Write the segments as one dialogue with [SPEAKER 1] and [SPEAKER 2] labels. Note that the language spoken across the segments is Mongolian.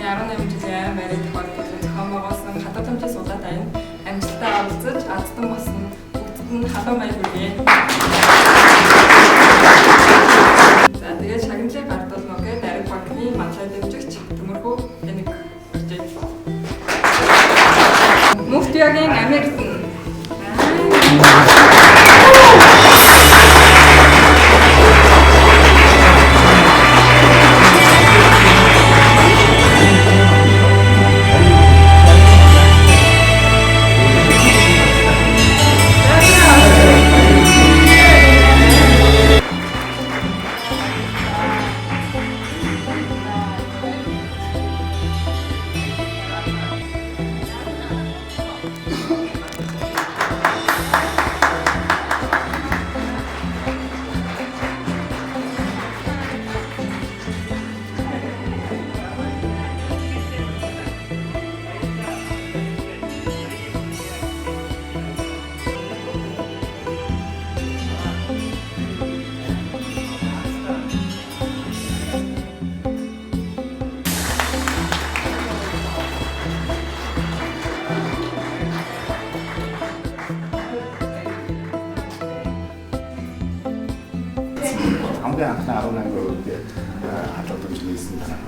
[SPEAKER 1] 18 жилийн бариг тохиолдол зохион байгуулсан хадгалт хэмжээ суулгаад байна. Амжилттай оролцож азтан болсон бүгдд нь халуун маяг хүргэе. За тэгээд шагналыг гардуулмаг гэдэг Дариг банкны манлай дэмжигч Төмөрхөө тэнэг хичээж. Муфтиагийн Америкт
[SPEAKER 2] хамгийн анхны 18 үед хадгалт хэмжээ хийсэн танаа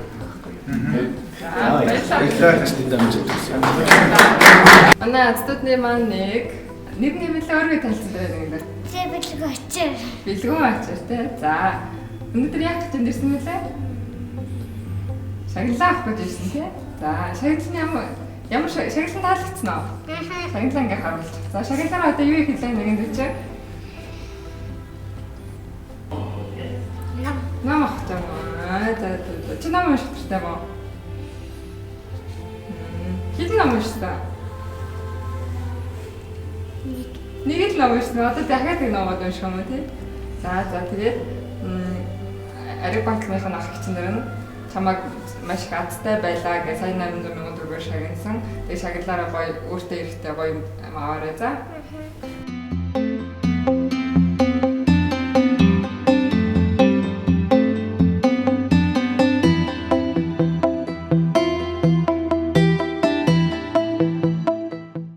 [SPEAKER 2] байна.
[SPEAKER 1] Манай азтуудны маань нэг нэмэлт өөргөө танилцуулж байгаа юм байна.
[SPEAKER 3] Бэлгүү очир.
[SPEAKER 1] Бэлгүү очир тий. За өнөөдөр яг ч ирсэн мөлий. Шагналаа авах гэж ирсэн тий. За шагналын ямар шагналын таалагдсан уу? Шагналаа ингээ харуулж. За шагналаа одоо юу хийх вэ нэгэнд үчиг? Нам ах юм аа. За чи нам унших хэрэгтэй боо. Хэдэн нам уншсан? Нэг л нам уншсан. Одоо дахиад нэг намайг унших юм уу тий? За тэгээд Дариг банкныхаа ах эгчнэр нь чамайг маш их азтай байлаа гэж сая 800,000 төгрөг шагнасан. Тэгээд шагналаараа гоё өөртөө эрэхтэй гоё юм аваарай за.